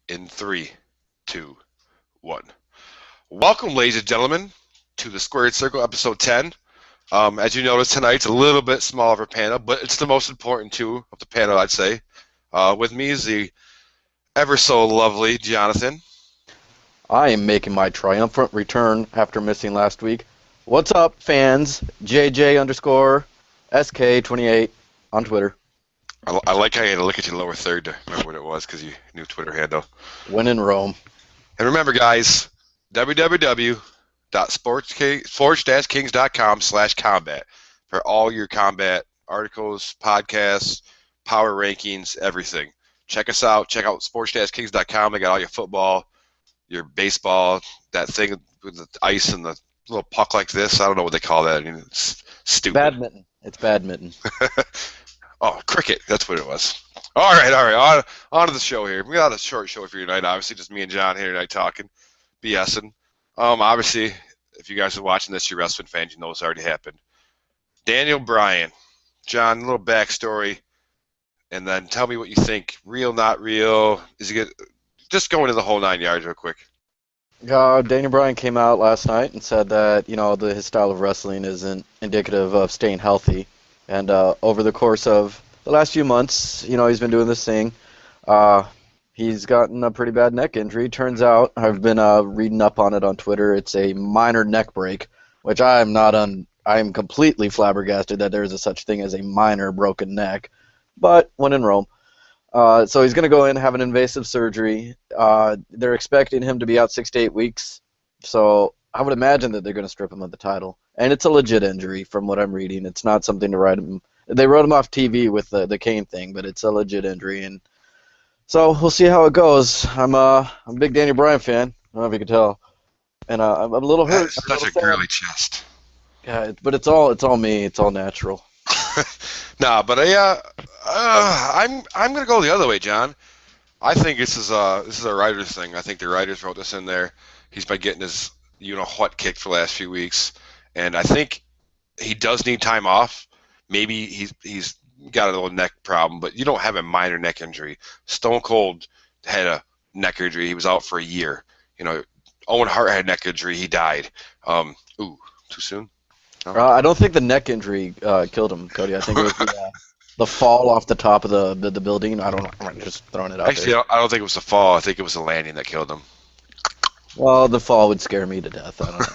In 3, 2, 1. Welcome, ladies and gentlemen, to the Squared Circle, episode 10. As you notice, tonight's a little bit smaller of a panel, but it's the most important two of the panel, I'd say. With me is the ever so lovely Jonathan. I am making my triumphant return after missing last week. What's up, fans? JJ underscore SK28 on Twitter. I like how you had to look at your lower third to remember what it was because you knew Twitter handle. When in Rome. And remember, guys, www.sports-kings.com/combat for all your combat articles, podcasts, power rankings, everything. Check us out. Check out sports-kings.com. They got all your football, your baseball, that thing with the ice and the little puck like this. I don't know what they call that. I mean, it's stupid. Badminton. It's badminton. Oh, cricket. That's what it was. All right. On to the show here. We got a short show for you tonight. Obviously, just me and John here tonight talking, BSing. Obviously, if you guys are watching this, you're wrestling fans, you know what's already happened. Daniel Bryan. John, a little backstory, and then tell me what you think. Real, not real? Is he good? Just go into the whole 9 yards real quick. Daniel Bryan came out last night and said that, his style of wrestling isn't indicative of staying healthy. And over the course of the last few months, he's been doing this thing. He's gotten a pretty bad neck injury. Turns out, I've been reading up on it on Twitter. It's a minor neck break, which I'm completely flabbergasted that there is a such thing as a minor broken neck. But when in Rome. So he's going to go in and have an invasive surgery. They're expecting him to be out 6 to 8 weeks. So I would imagine that they're going to strip him of the title. And it's a legit injury from what I'm reading. It's not something to write him. They wrote him off TV with the cane thing, but it's a legit injury. And so we'll see how it goes. I'm a big Daniel Bryan fan. I don't know if you can tell. And I'm a little hurt. That's such a girly chest. Yeah, but it's all me. It's all natural. Nah, but I'm gonna go the other way, John. I think this is a writer's thing. I think the writers wrote this in there. He's been getting his what kicked for the last few weeks, and I think he does need time off. Maybe he's got a little neck problem, but you don't have a minor neck injury. Stone Cold had a neck injury. He was out for a year. Owen Hart had a neck injury. He died. Too soon? No? I don't think the neck injury killed him, Cody. I think it was the fall off the top of the building. I don't know. I'm just throwing it out Actually, there. I don't think it was the fall. I think it was the landing that killed him. Well, the fall would scare me to death. I don't know.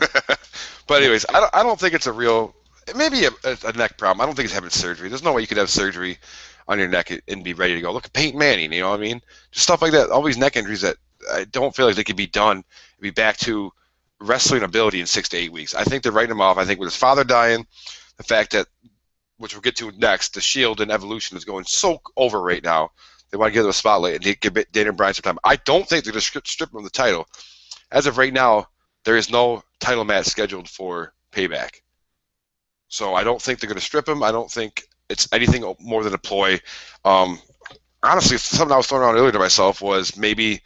But anyways, I don't think it's a real, maybe a neck problem. I don't think he's having surgery. There's no way you could have surgery on your neck and be ready to go. Look at Peyton Manning, you know what I mean? Just stuff like that. All these neck injuries that I don't feel like they could be done and be back to wrestling ability in 6 to 8 weeks. I think they're writing him off. I think with his father dying, the fact that, which we'll get to next, the Shield and Evolution is going so over right now. They want to give them a spotlight and give Daniel Bryan some time. I don't think they're going to strip him of the title. As of right now, there is no title match scheduled for Payback. So I don't think they're going to strip him. I don't think it's anything more than a ploy. Honestly, something I was throwing around earlier to myself was maybe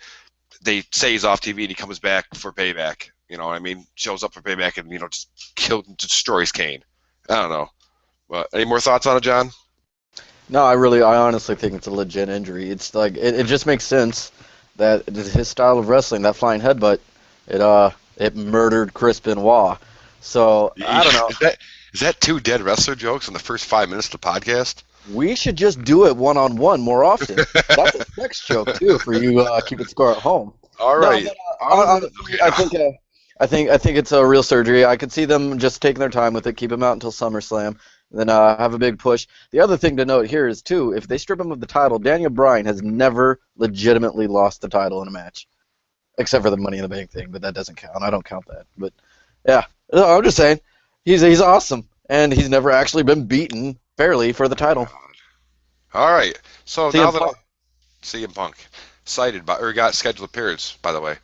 they say he's off TV and he comes back for Payback. You know what I mean? Shows up for Payback and, just destroys Kane. I don't know. But any more thoughts on it, John? No, I honestly think it's a legit injury. It's like it just makes sense that his style of wrestling, that flying headbutt, it murdered Chris Benoit. So I don't know. Is that two dead wrestler jokes in the first 5 minutes of the podcast? We should just do it one-on-one more often. That's a sex joke too for you keeping score at home. All right. No, but, I think it's a real surgery. I could see them just taking their time with it, keep him out until SummerSlam, then have a big push. The other thing to note here is, too, if they strip him of the title, Daniel Bryan has never legitimately lost the title in a match, except for the Money in the Bank thing, but that doesn't count. I don't count that. But, yeah, I'm just saying, he's awesome, and he's never actually been beaten fairly for the title. All right. So CM now that Punk. CM Punk got scheduled appearance, by the way,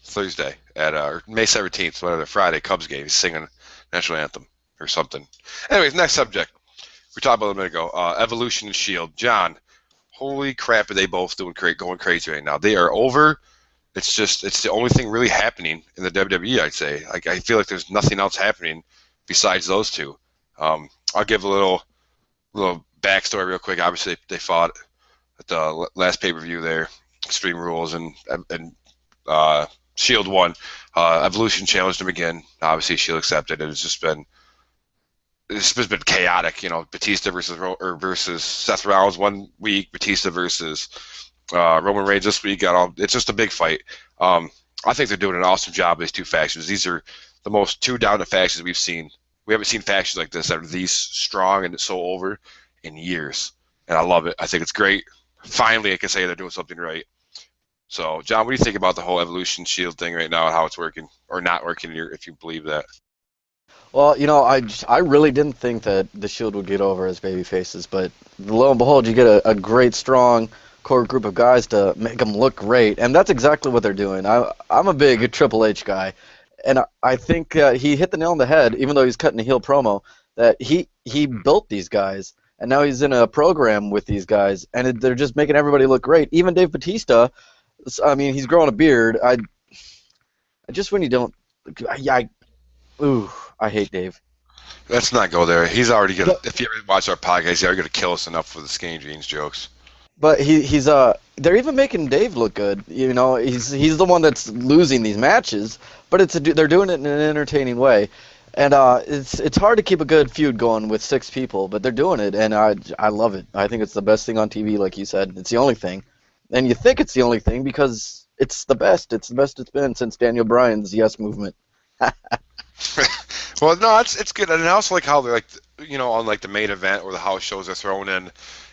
Thursday at May 17th, whatever, Friday, Cubs game. He's singing national anthem or something. Anyways, next subject. We talked about it a minute ago. Evolution and Shield. John, holy crap, are they both going crazy right now? They are over. It's the only thing really happening in the WWE, I'd say. I feel like there's nothing else happening besides those two. I'll give a little backstory real quick. Obviously, they fought at the last pay-per-view there. Extreme Rules, and Shield won. Evolution challenged him again. Obviously, Shield accepted. It's just been chaotic. You know, Batista versus Seth Rollins one week, Batista versus Roman Reigns this week. It's just a big fight. I think they're doing an awesome job with these two factions. These are the most two dominant factions we've seen. We haven't seen factions like this that are these strong and so over in years, and I love it. I think it's great. Finally, I can say they're doing something right. So, John, what do you think about the whole Evolution Shield thing right now and how it's working or not working? If you believe that. Well, I really didn't think that the Shield would get over as baby faces, but lo and behold, you get a great, strong core group of guys to make them look great, and that's exactly what they're doing. I'm a big Triple H guy, and I think he hit the nail on the head, even though he's cutting a heel promo, that he built these guys, and now he's in a program with these guys, and they're just making everybody look great. Even Dave Batista, I mean, he's growing a beard. I just when you don't, ooh, I hate Dave. Let's not go there. He's already gonna. If you ever watch our podcast, he's already gonna kill us enough with the skinny jeans jokes. But he's they're even making Dave look good. You know, he's the one that's losing these matches, but they're doing it in an entertaining way. And it's hard to keep a good feud going with six people, but they're doing it, and I love it. I think it's the best thing on TV, like you said. It's the only thing. And you think it's the only thing because it's the best. It's the best it's been since Daniel Bryan's Yes Movement. Well, no, it's good, and I also like how they're like, on like the main event or the house shows are thrown in,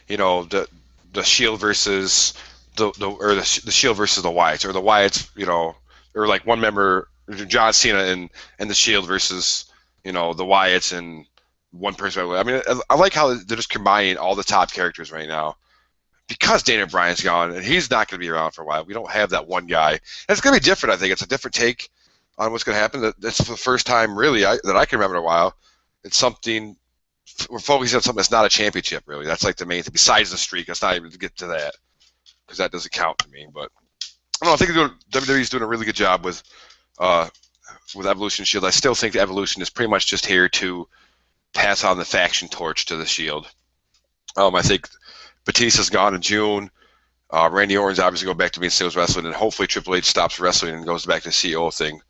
the Shield versus the Shield versus the Wyatts, or the Wyatts, or like one member, John Cena and the Shield versus the Wyatts and one person. I mean, I like how they're just combining all the top characters right now. Because Daniel Bryan's gone, and he's not going to be around for a while. We don't have that one guy. And it's going to be different, I think. It's a different take on what's going to happen. That's the first time, really, that I can remember in a while. It's something we're focusing on something that's not a championship, really. That's like the main thing. Besides the streak, let's not even get to that because that doesn't count to me. But I don't know. I think WWE's doing a really good job with Evolution Shield. I still think the Evolution is pretty much just here to pass on the faction torch to the Shield. I think Batista's gone in June. Randy Orton's obviously going back to being sales wrestling, and hopefully Triple H stops wrestling and goes back to the CEO thing.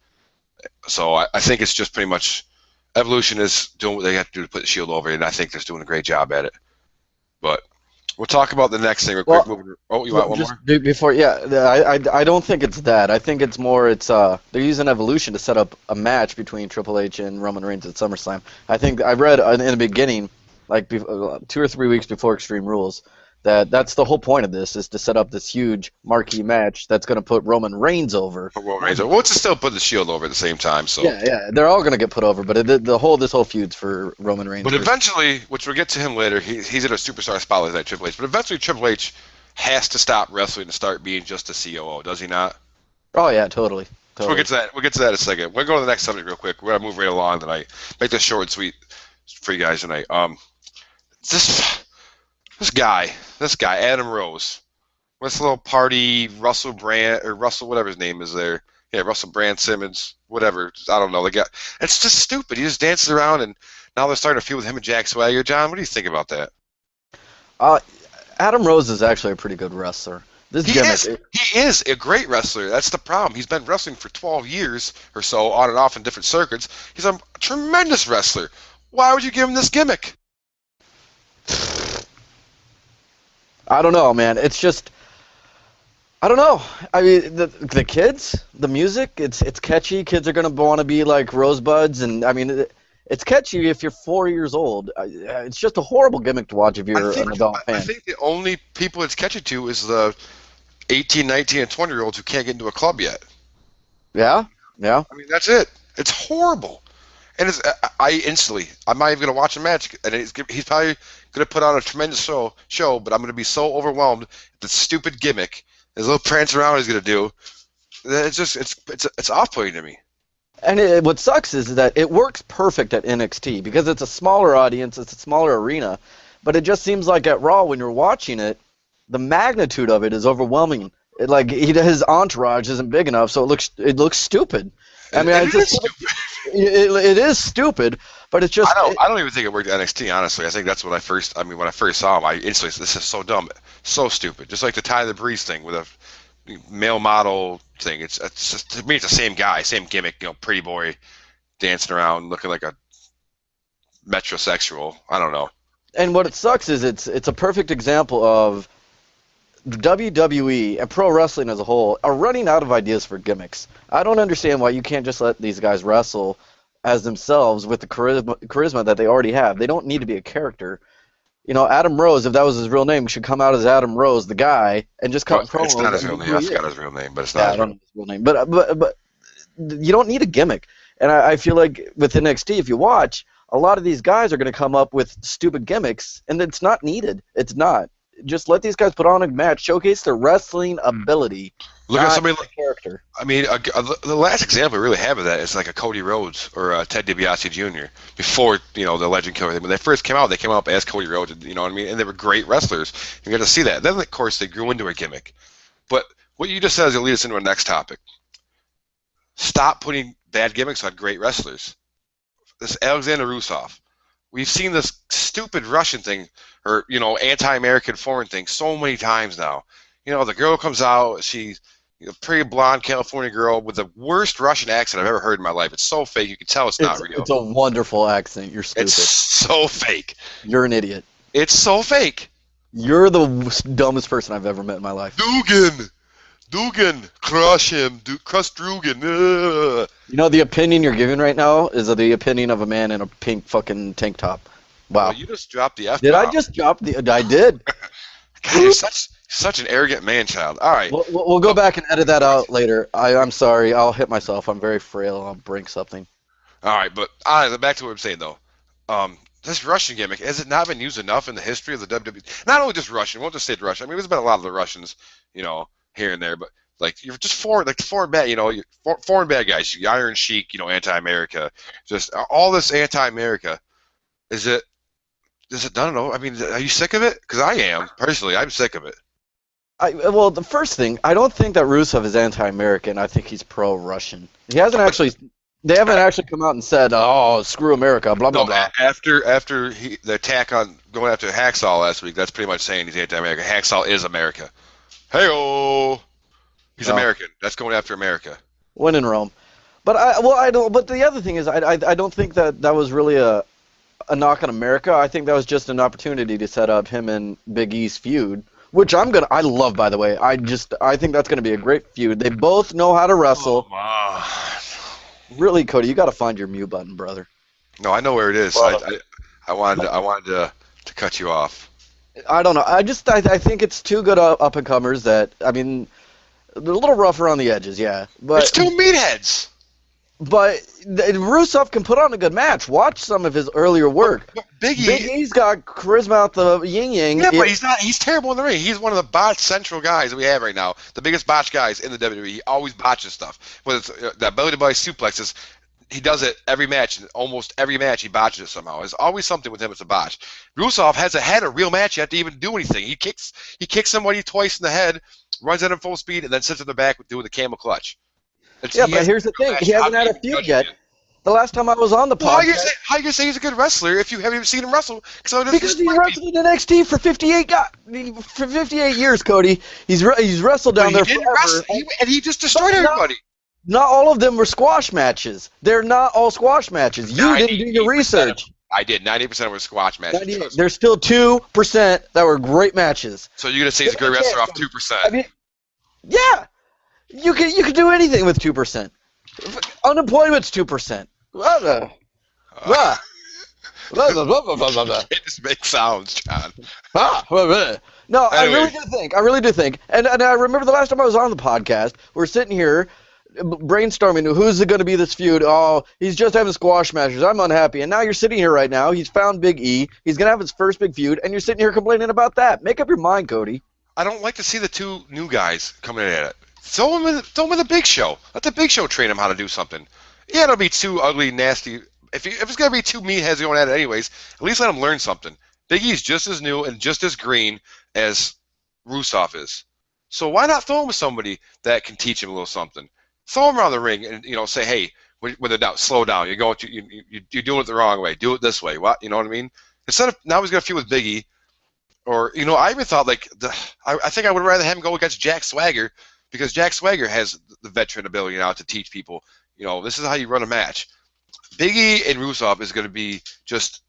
So I think it's just pretty much Evolution is doing what they have to do to put the Shield over, and I think they're doing a great job at it. But we'll talk about the next thing real quick. You want one more? Before, yeah, I don't think it's that. I think it's more they're using Evolution to set up a match between Triple H and Roman Reigns at SummerSlam. I think I read in the beginning, like 2 or 3 weeks before Extreme Rules, that's the whole point of this, is to set up this huge marquee match that's going to put Roman Reigns over. Well, it's still put the Shield over at the same time. So yeah, they're all going to get put over, but this whole feud's for Roman Reigns. But eventually, which we'll get to him later, he's in a superstar spotlight like Triple H. But eventually, Triple H has to stop wrestling and start being just a COO, does he not? Oh yeah, totally. So we'll get to that. We'll get to that in a second. We'll go to the next subject real quick. We're gonna move right along tonight. Make this short and sweet for you guys tonight. This guy, Adam Rose, this little party, Russell Brand or Russell, whatever his name is there. Yeah, Russell Brand Simmons, whatever. I don't know. It's just stupid. He just dances around, and now they're starting to feud with him and Jack Swagger. John, what do you think about that? Adam Rose is actually a pretty good wrestler. He is a great wrestler. That's the problem. He's been wrestling for 12 years or so, on and off in different circuits. He's a tremendous wrestler. Why would you give him this gimmick? I don't know, man. It's just, I don't know. I mean, the kids, the music, it's catchy. Kids are gonna want to be like Rosebuds, and I mean, it's catchy if you're 4 years old. It's just a horrible gimmick to watch if you're an adult fan. I think the only people it's catchy to is the 18, 19, and 20-year-olds who can't get into a club yet. Yeah. I mean, that's it. It's horrible. And I'm not even going to watch a match, and he's probably going to put on a tremendous show, but I'm going to be so overwhelmed with the stupid gimmick, his little prance around he's going to do. It's off-putting to me. And what sucks is that it works perfect at NXT because it's a smaller audience, it's a smaller arena, but it just seems like at Raw when you're watching it, the magnitude of it is overwhelming. His entourage isn't big enough, so it looks stupid. I mean, it is stupid, but it's just. I don't even think it worked at NXT. Honestly, I think that's when I first saw him, I instantly, this is so dumb, so stupid. Just like the Tyler Breeze thing with male model thing. It's just, to me, it's the same guy, same gimmick. Pretty boy dancing around looking like a metrosexual. I don't know. And what it sucks is it's a perfect example of WWE and pro wrestling as a whole are running out of ideas for gimmicks. I don't understand why you can't just let these guys wrestle as themselves with the charisma that they already have. They don't need to be a character. Adam Rose, if that was his real name, should come out as Adam Rose, the guy, and just cut promos. It's not his real name. I forgot his real name, but it's not. Yeah, I don't know his real name. But you don't need a gimmick. And I feel like with NXT, if you watch, a lot of these guys are going to come up with stupid gimmicks, and it's not needed. It's not. Just let these guys put on a match, showcase their wrestling ability. Look at somebody like character. I mean, the last example we really have of that is like a Cody Rhodes or a Ted DiBiase Jr. Before the Legend Killer. When they first came out, they came out as Cody Rhodes. You know what I mean? And they were great wrestlers. You got to see that. Then, of course, they grew into a gimmick. But what you just said is going to lead us into our next topic. Stop putting bad gimmicks on great wrestlers. This Alexander Rusev. We've seen this stupid Russian thing, or anti-American foreign thing, so many times now. The girl comes out, she's a pretty blonde California girl with the worst Russian accent I've ever heard in my life. It's so fake, you can tell it's not real. It's a wonderful accent. You're stupid. It's so fake. You're an idiot. It's so fake. You're the dumbest person I've ever met in my life. Dugan, crush him, crush Dugan. The opinion you're giving right now is the opinion of a man in a pink fucking tank top. Wow. Well, you just dropped the F-bomb. Did I just drop the... I did. God, you're such an arrogant man-child. All right. We'll go back and edit that out later. I'm sorry. I'll hit myself. I'm very frail. I'll break something. All right, but back to what I'm saying, though. This Russian gimmick, has it not been used enough in the history of the WWE? Not only just Russian, we won't just say Russian. I mean, there's been a lot of the Russians, here and there, but like you're just foreign bad, foreign bad guys, Iron Sheik, anti-America, just all this anti-America. Is it done? I mean, are you sick of it? Because I am personally. I'm sick of it. Well, the first thing, I don't think that Rusev is anti-American. I think he's pro-Russian. He hasn't actually. They haven't actually come out and said, "Oh, screw America," blah blah blah. After the attack on going after Hacksaw last week, that's pretty much saying he's anti-America. Hacksaw is America. Hey-oh. He's American. That's going after America. When in Rome. But I don't. But the other thing is, I don't think that was really a knock on America. I think that was just an opportunity to set up him and Big E's feud, which I love, by the way. I think that's gonna be a great feud. They both know how to wrestle. Oh, really, Cody, you got to find your mute button, brother. No, I know where it is. Well, I wanted to cut you off. I don't know. I think it's two good up and comers that, I mean, they're a little rough around the edges, yeah. But it's two meatheads. But Rusev can put on a good match. Watch some of his earlier work. Big E's got charisma out the yin-yang. Yeah, but he's not. He's terrible in the ring. He's one of the botched central guys that we have right now. The biggest botched guys in the WWE. He always botches stuff. Whether it's that belly-to-belly suplexes, he does it every match. Almost every match, he botches it somehow. There's always something with him that's a botch. Rusev hasn't had a real match yet to even do anything. He kicks somebody twice in the head, runs at him full speed, and then sits in the back doing the camel clutch. But here's the thing. He hasn't had a feud yet. The last time I was on the podcast... How you gonna say he's a good wrestler if you haven't even seen him wrestle? Because he wrestled in NXT for 58 years, Cody. He's wrestled down there forever. And he just destroyed everybody. Not all of them were squash matches. They're not all squash matches. You didn't do your research. I did. 90% were squash matches. There's still 2% that were great matches. So you're gonna say he's a good wrestler off 2%? I mean, yeah. You can do anything with 2%. Unemployment's 2%. It just makes sounds, John. No, Anyways. I really do think. And I remember the last time I was on the podcast, we're sitting here brainstorming, who's going to be this feud? Oh, he's just having squash matches. I'm unhappy. And now you're sitting here right now. He's found Big E. He's going to have his first big feud, and you're sitting here complaining about that. Make up your mind, Cody. I don't like to see the two new guys coming at it. Throw him in the Big Show. Let the Big Show train him how to do something. Yeah, it'll be too ugly, nasty. If it's going to be two meatheads going at it anyways, at least let him learn something. Big E's just as new and just as green as Rusev is. So why not throw him with somebody that can teach him a little something? Throw him around the ring and say, hey, with a doubt, slow down. You're doing it the wrong way. Do it this way. What you know what I mean? Instead of now he's going to feud with Big E, or I even thought I think I would rather have him go against Jack Swagger because Jack Swagger has the veteran ability now to teach people, this is how you run a match. Big E and Rusev is going to be just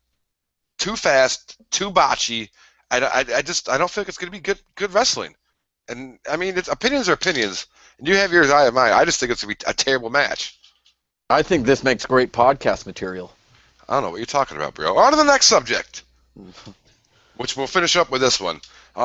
too fast, too botchy. I don't feel like it's going to be good wrestling. And I mean, opinions are opinions, and you have yours, I have mine. I just think it's going to be a terrible match. I think this makes great podcast material. I don't know what you're talking about, bro. On to the next subject, which we'll finish up with this one.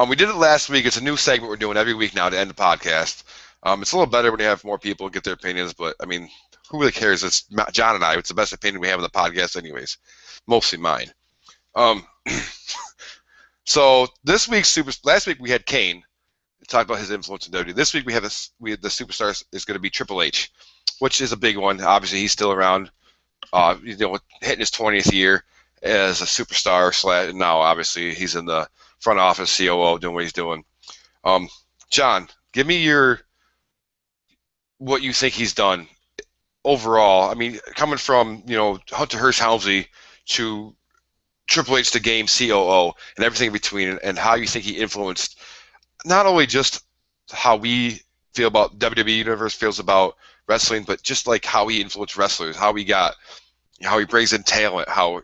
We did it last week. It's a new segment we're doing every week now to end the podcast. It's a little better when you have more people get their opinions, but I mean, who really cares? It's John and I. It's the best opinion we have on the podcast, anyways. Mostly mine. So this week's last week we had Kane. Talk about his influence in WWE. This week we have the superstar is going to be Triple H, which is a big one. Obviously, he's still around. Hitting his 20th year as a superstar. And now obviously he's in the front office, COO, doing what he's doing. John, give me what you think he's done overall. I mean, coming from Hunter Hearst Helmsley to Triple H, the game COO, and everything in between, and how you think he influenced not only just how we feel about WWE Universe feels about wrestling, but just like how he influenced wrestlers, how he brings in talent, how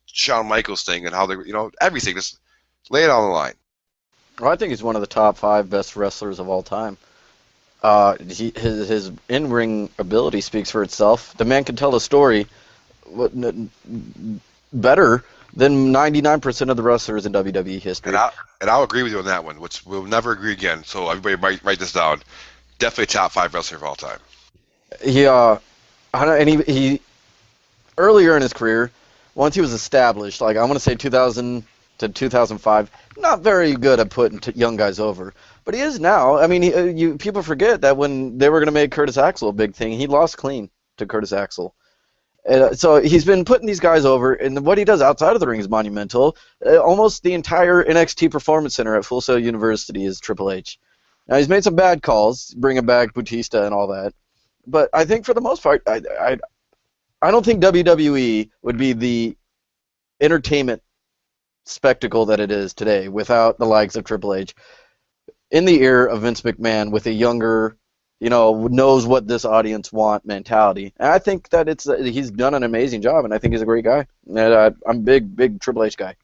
Shawn Michaels thing, and how they everything. Just lay it on the line. Well, I think he's one of the top 5 best wrestlers of all time. His in-ring ability speaks for itself. The man can tell a story better than 99% of the wrestlers in WWE history. And I'll agree with you on that one, which we'll never agree again. So everybody might write this down. Definitely top 5 wrestler of all time. He earlier in his career, once he was established, like I want to say 2000 to 2005, not very good at putting young guys over. But he is now. I mean, people forget that when they were going to make Curtis Axel a big thing, he lost clean to Curtis Axel. So he's been putting these guys over, and what he does outside of the ring is monumental. Almost the entire NXT Performance Center at Full Sail University is Triple H. Now, he's made some bad calls, bringing back Bautista and all that. But I think for the most part, I don't think WWE would be the entertainment spectacle that it is today without the likes of Triple H. In the ear of Vince McMahon with a younger, knows what this audience want mentality. And I think that he's done an amazing job, and I think he's a great guy. And I'm a big Triple H guy.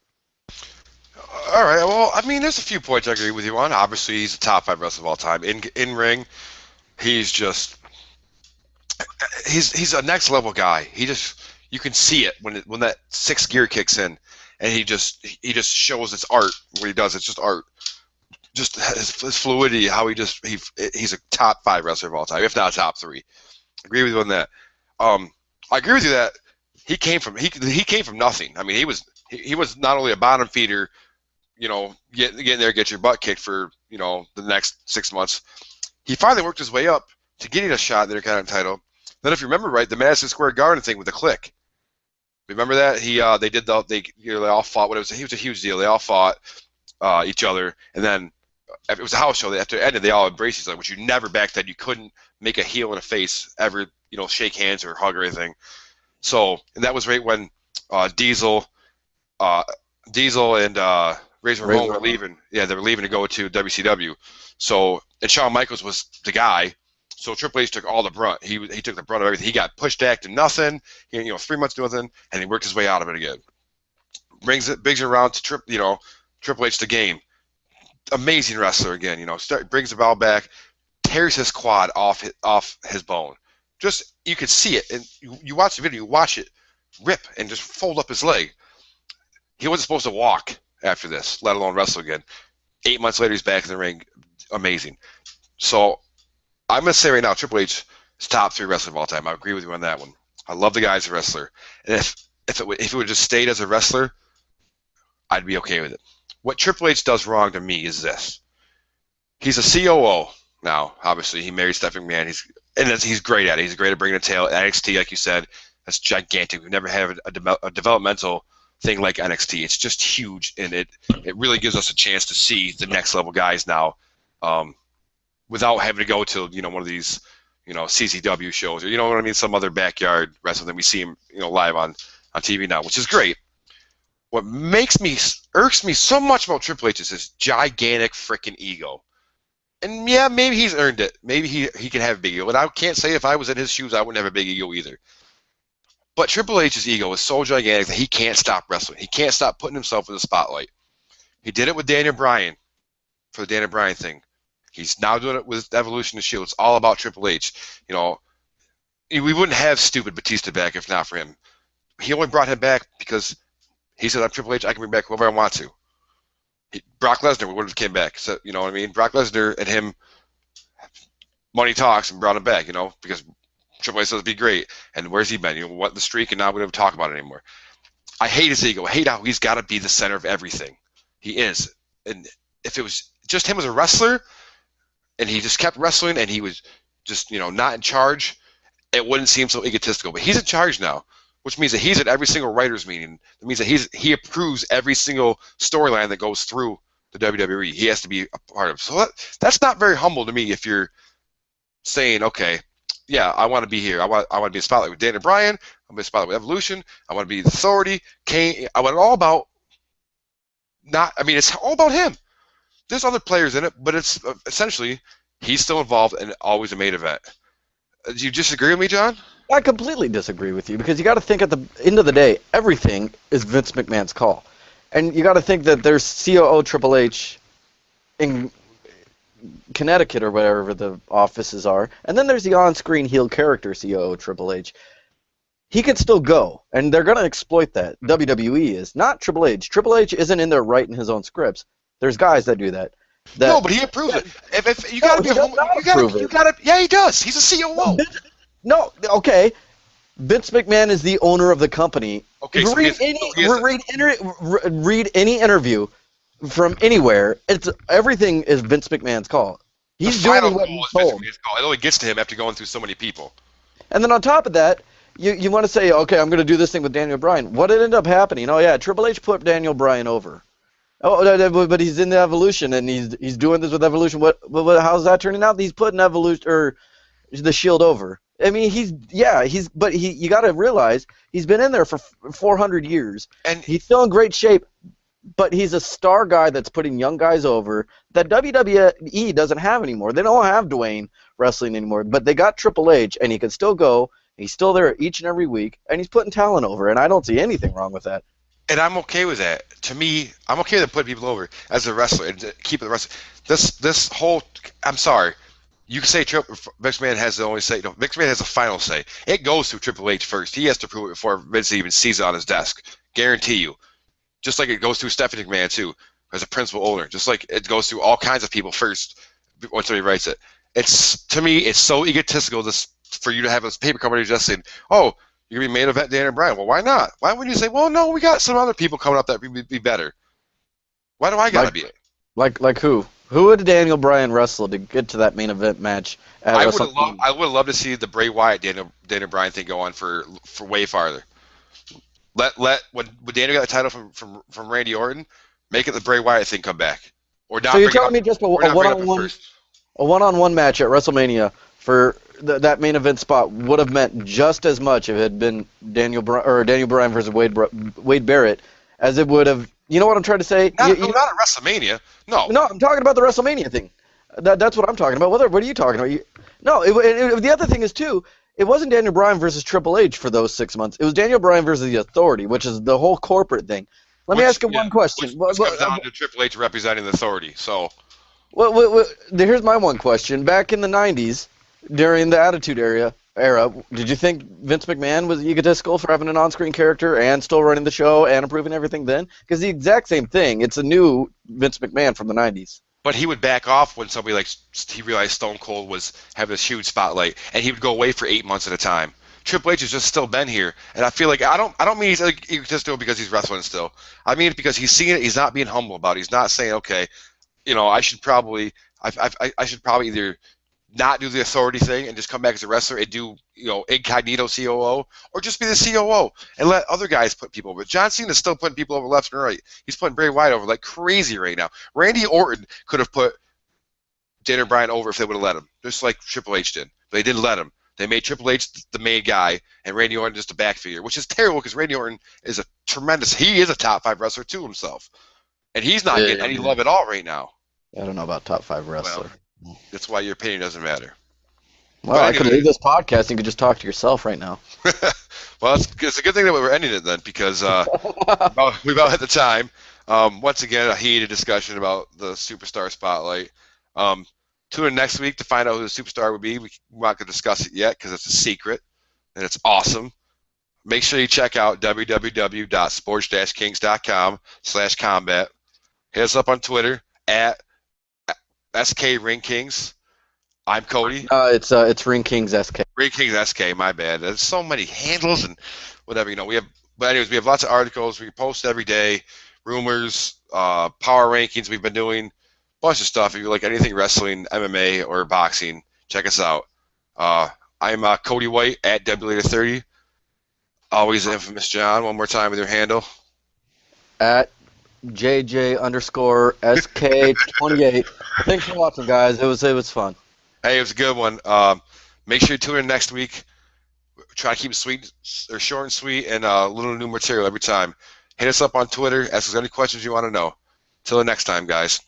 All right. Well, I mean, there's a few points I agree with you on. Obviously, he's the top 5 wrestler of all time. In ring, he's a next level guy. You can see it when that 6th gear kicks in, and he just shows it's art. What he does, it's just art. Just his fluidity, how he's a top 5 wrestler of all time, if not top 3. I agree with you on that. I agree with you that he came from nothing. I mean, he was not only a bottom feeder, get in there, get your butt kicked for the next 6 months. He finally worked his way up to getting a shot at the Intercontinental title. Then, if you remember right, the Madison Square Garden thing with the Click. Remember that they all fought. He was a huge deal. They all fought each other, and then it was a house show. After it ended, they all embraced each other, which you never back then. You couldn't make a heel and a face ever, shake hands or hug or anything. So, and that was right when Diesel and Razor Ramon were leaving. Yeah, they were leaving to go to WCW. So, and Shawn Michaels was the guy. So Triple H took all the brunt. He took the brunt of everything. He got pushed back to nothing. 3 months to nothing, and he worked his way out of it again. Brings it around to Triple H the game. Amazing wrestler again. Brings the ball back, tears his quad off his bone. Just you could see it, and you watch the video, you watch it rip and just fold up his leg. He wasn't supposed to walk after this, let alone wrestle again. 8 months later, he's back in the ring. Amazing. So I'm going to say right now, Triple H is top 3 wrestler of all time. I agree with you on that one. I love the guy as a wrestler. And if it would just stayed as a wrestler, I'd be okay with it. What Triple H does wrong to me is this. He's a COO now, obviously. He married Stephanie McMahon. He's great at it. He's great at bringing a tail. NXT, like you said, that's gigantic. We've never had a developmental thing like NXT. It's just huge, and it really gives us a chance to see the next level guys now without having to go to one of these CCW shows or what I mean, some other backyard wrestling that we see him live on TV now, which is great. What irks me so much about Triple H is his gigantic freaking ego. And yeah, maybe he's earned it. Maybe he can have a big ego. And I can't say if I was in his shoes, I wouldn't have a big ego either. But Triple H's ego is so gigantic that he can't stop wrestling. He can't stop putting himself in the spotlight. He did it with Daniel Bryan for the Daniel Bryan thing. He's now doing it with Evolution and Shield. It's all about Triple H. You know, we wouldn't have stupid Batista back if not for him. He only brought him back because he said, "I'm Triple H. I can bring back whoever I want to." Brock Lesnar would have came back. So you know what I mean? Brock Lesnar and him, money talks, and brought him back. You know, because Triple H says it'd be great. And where's he been? You know, what the streak, and now we don't talk about it anymore. I hate his ego. I hate how he's got to be the center of everything. He is. And if it was just him as a wrestler, and he just kept wrestling, and he was just, not in charge, it wouldn't seem so egotistical. But he's in charge now, which means that he's at every single writers' meeting. It means that he approves every single storyline that goes through the WWE. He has to be a part of it. So that's not very humble to me if you're saying, okay, yeah, I want to be here. I want to be in spotlight with Daniel Bryan. I'm in spotlight with Evolution. I want to be the Authority. Kane. I want it all about it's all about him. There's other players in it, but it's essentially he's still involved and always a main event. Do you disagree with me, John? I completely disagree with you because you got to think at the end of the day, everything is Vince McMahon's call, and you got to think that there's COO Triple H in Connecticut or wherever the offices are, and then there's the on-screen heel character COO Triple H. He could still go, and they're going to exploit that. WWE is not Triple H. Triple H isn't in there writing his own scripts. There's guys that do that. No, but he approves it. If you got to be humble, you got to. Yeah, he does. He's a COO. No, okay. Vince McMahon is the owner of the company. Okay, so read any interview from anywhere. Everything is Vince McMahon's call. He's doing what he's told. It only gets to him after going through so many people. And then on top of that, you want to say, okay, I'm going to do this thing with Daniel Bryan. What ended up happening? Oh yeah, Triple H put Daniel Bryan over. Oh, but he's in the Evolution and he's doing this with Evolution. How's that turning out? He's putting Evolution or the Shield over. I mean, you got to realize he's been in there for 400 years, and he's still in great shape. But he's a star guy that's putting young guys over that WWE doesn't have anymore. They don't have Dwayne wrestling anymore, but they got Triple H, and he can still go. He's still there each and every week, and he's putting talent over, and I don't see anything wrong with that. And I'm okay with that. To me, I'm okay with putting people over as a wrestler and keep the wrestler. This whole, I'm sorry. You can say McMahon has the only say. No, McMahon has the final say. It goes through Triple H first. He has to prove it before Vince even sees it on his desk. Guarantee you. Just like it goes through Stephanie McMahon, too, as a principal owner. Just like it goes through all kinds of people first when somebody writes it. To me, it's so egotistical for you to have a paper company just saying, oh, you're going to be main event Daniel Bryan. Well, why not? Why wouldn't you say, well, no, we got some other people coming up that would be better. Why do I got to be it? Like who? Who would Daniel Bryan wrestle to get to that main event match? I would have loved to see the Bray Wyatt Daniel Bryan thing go on for way farther. When Daniel got the title from Randy Orton, make it the Bray Wyatt thing come back. Or not. So you're telling me just a one-on-one match at WrestleMania for that main event spot would have meant just as much if it had been Daniel Bryan versus Wade Barrett as it would have. You know what I'm trying to say? Not at WrestleMania. No, I'm talking about the WrestleMania thing. That's what I'm talking about. What are you talking about? The other thing is, too, it wasn't Daniel Bryan versus Triple H for those 6 months. It was Daniel Bryan versus the Authority, which is the whole corporate thing. Let me ask you one question. Which comes down to Triple H representing the Authority. So, here's my one question. Back in the 90s, during the Attitude Era, did you think Vince McMahon was egotistical for having an on-screen character and still running the show and approving everything then? Because the exact same thing. It's a new Vince McMahon from the 90s. But he would back off when somebody he realized Stone Cold was having this huge spotlight, and he would go away for 8 months at a time. Triple H has just still been here, and I feel like I don't mean he's egotistical because he's wrestling still. I mean it because he's seeing it. He's not being humble about it. He's not saying, okay, I should probably either not do the Authority thing and just come back as a wrestler and do incognito COO, or just be the COO and let other guys put people over. John Cena's still putting people over left and right. He's putting Bray Wyatt over like crazy right now. Randy Orton could have put Daniel Bryan over if they would have let him, just like Triple H did. But they didn't let him. They made Triple H the main guy and Randy Orton just a back figure, which is terrible because Randy Orton is he is a top 5 wrestler to himself, and he's not getting any love at all right now. I don't know about top 5 wrestler. Well, That's why your opinion doesn't matter. Well, But I could anyway, leave this podcast and you could just talk to yourself right now. well, it's a good thing that we're ending it then because we about hit the time. Once again, a heated discussion about the superstar spotlight. Um, Tune in next week to find out who the superstar would be. We're not going to discuss it yet because it's a secret and it's awesome. Make sure you check out www.sports-kings.com/combat. Hit us up on Twitter at SKRingKings. I'm Cody. It's Ring Kings SK. Ring Kings SK, my bad. There's so many handles and whatever, we have, but anyways, we have lots of articles. We post every day, rumors, power rankings we've been doing, bunch of stuff. If you like anything wrestling, MMA, or boxing, check us out. I'm Cody White at W30. Always the infamous John. One more time with your handle. At JJ_SK28. Thanks for watching, guys. It was fun. Hey, it was a good one. Make sure you tune in next week. Try to keep it sweet or short and sweet and a little new material every time. Hit us up on Twitter. Ask us any questions you want to know. Till the next time, guys.